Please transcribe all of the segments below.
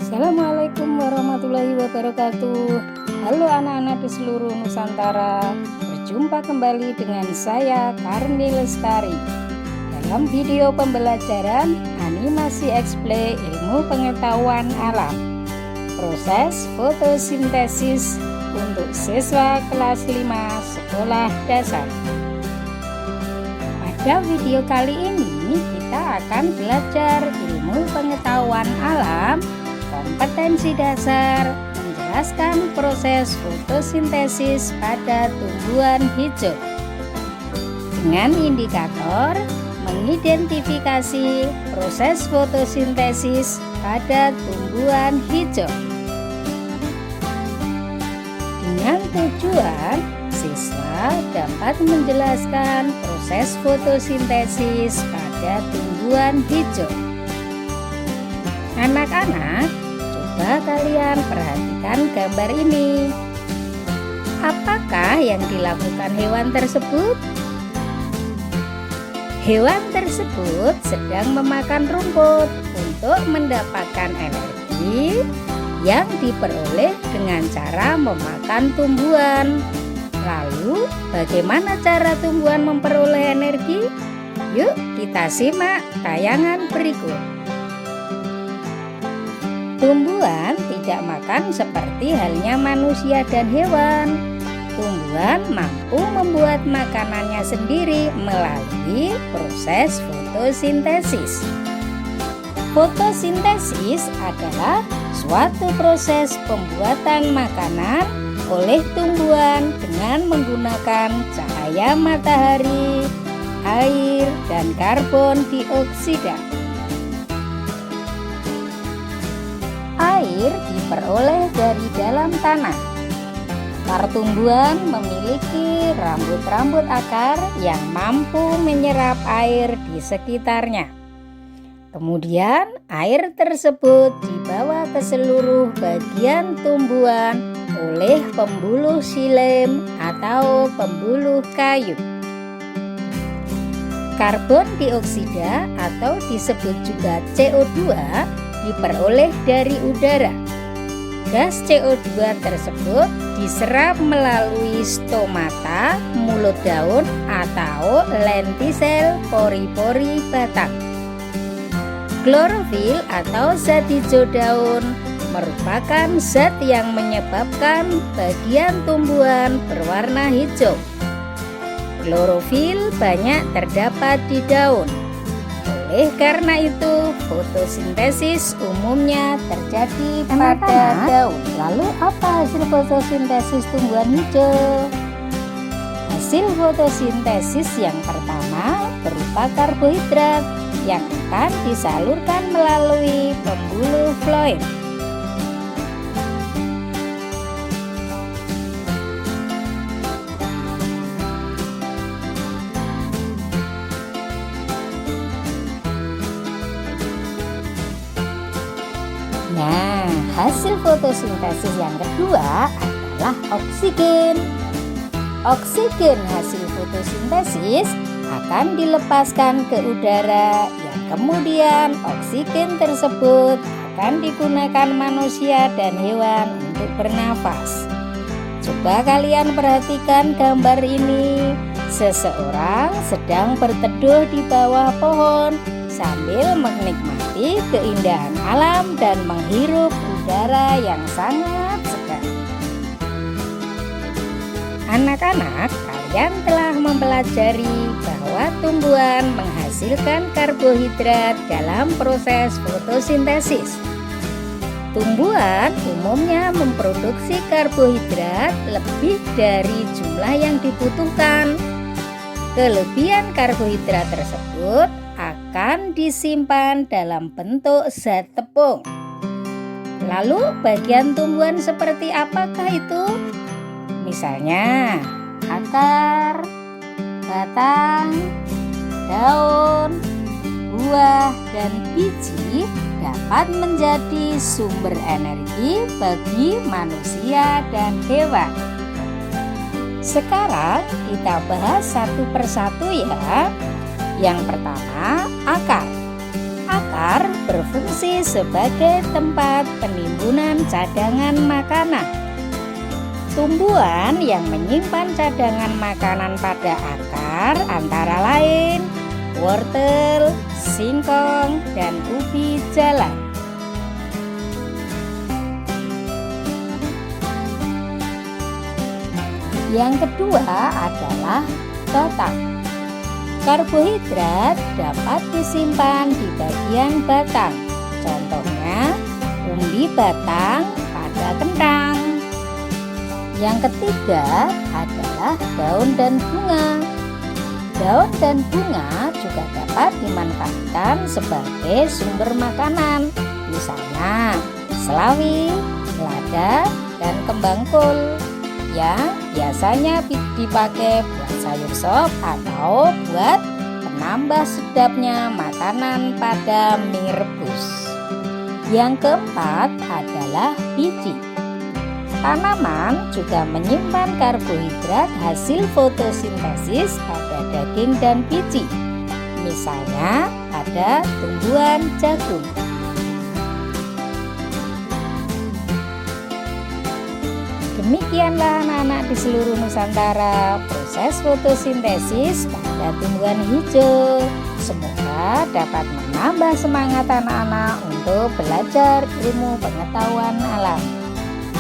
Assalamualaikum warahmatullahi wabarakatuh. Halo anak-anak di seluruh Nusantara. Berjumpa kembali dengan saya Karni Lestari dalam video pembelajaran animasi explay ilmu pengetahuan alam, proses fotosintesis untuk siswa kelas 5 sekolah dasar. Pada video kali ini kita akan belajar ilmu pengetahuan alam, kompetensi dasar, menjelaskan proses fotosintesis pada tumbuhan hijau dengan indikator mengidentifikasi proses fotosintesis pada tumbuhan hijau. Dengan tujuan siswa dapat menjelaskan proses fotosintesis pada tumbuhan hijau. Anak-anak, coba kalian perhatikan gambar ini. Apakah yang dilakukan hewan tersebut? Hewan tersebut sedang memakan rumput untuk mendapatkan energi yang diperoleh dengan cara memakan tumbuhan. Lalu, bagaimana cara tumbuhan memperoleh energi? Yuk, kita simak tayangan berikut. Tumbuhan tidak makan seperti halnya manusia dan hewan. Tumbuhan mampu membuat makanannya sendiri melalui proses fotosintesis. Fotosintesis adalah suatu proses pembuatan makanan oleh tumbuhan dengan menggunakan cahaya matahari, air, dan karbon dioksida. Air diperoleh dari dalam tanah. Akar tumbuhan memiliki rambut-rambut akar yang mampu menyerap air di sekitarnya. Kemudian air tersebut dibawa ke seluruh bagian tumbuhan oleh pembuluh xilem atau pembuluh kayu. Karbon dioksida atau disebut juga CO2 diperoleh dari udara. Gas CO2 tersebut diserap melalui stomata, mulut daun atau lentisel pori-pori batang. Klorofil atau zat hijau daun merupakan zat yang menyebabkan bagian tumbuhan berwarna hijau. Klorofil banyak terdapat di daun. Oleh karena itu, fotosintesis umumnya terjadi pada daun. Lalu apa hasil fotosintesis tumbuhan hijau? Hasil fotosintesis yang pertama berupa karbohidrat yang akan disalurkan melalui pembuluh floem. Nah, hasil fotosintesis yang kedua adalah oksigen. Oksigen hasil fotosintesis akan dilepaskan ke udara yang kemudian oksigen tersebut akan digunakan manusia dan hewan untuk bernafas. Coba kalian perhatikan gambar ini. Seseorang sedang berteduh di bawah pohon sambil menikmati keindahan alam dan menghirup udara yang sangat segar. Anak-anak, kalian telah mempelajari bahwa tumbuhan menghasilkan karbohidrat dalam proses fotosintesis. Tumbuhan umumnya memproduksi karbohidrat lebih dari jumlah yang dibutuhkan. Kelebihan karbohidrat tersebut akan disimpan dalam bentuk zat tepung. Lalu bagian tumbuhan seperti apakah itu? Misalnya akar, batang, daun, buah, dan biji dapat menjadi sumber energi bagi manusia dan hewan. Sekarang kita bahas satu persatu ya. Yang pertama, akar. Akar akar berfungsi sebagai tempat penimbunan cadangan makanan. Tumbuhan yang menyimpan cadangan makanan pada akar antara lain wortel, singkong, dan ubi jalar. Yang kedua adalah batang. Karbohidrat dapat disimpan di bagian batang. Contohnya, umbi batang pada kentang. Yang ketiga adalah daun dan bunga. Daun dan bunga juga dapat dimanfaatkan sebagai sumber makanan. Misalnya, selawi, lada, dan kembang kol yang biasanya dipakai buat sayur sop atau buat penambah sedapnya makanan pada mie rebus. Yang keempat adalah biji. Tanaman juga menyimpan karbohidrat hasil fotosintesis pada daging dan biji. Misalnya pada tumbuhan jagung. Demikianlah anak-anak di seluruh Nusantara proses fotosintesis pada tumbuhan hijau. Semoga dapat menambah semangat anak-anak untuk belajar ilmu pengetahuan alam.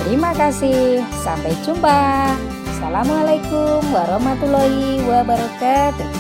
Terima kasih, sampai jumpa. Assalamualaikum warahmatullahi wabarakatuh.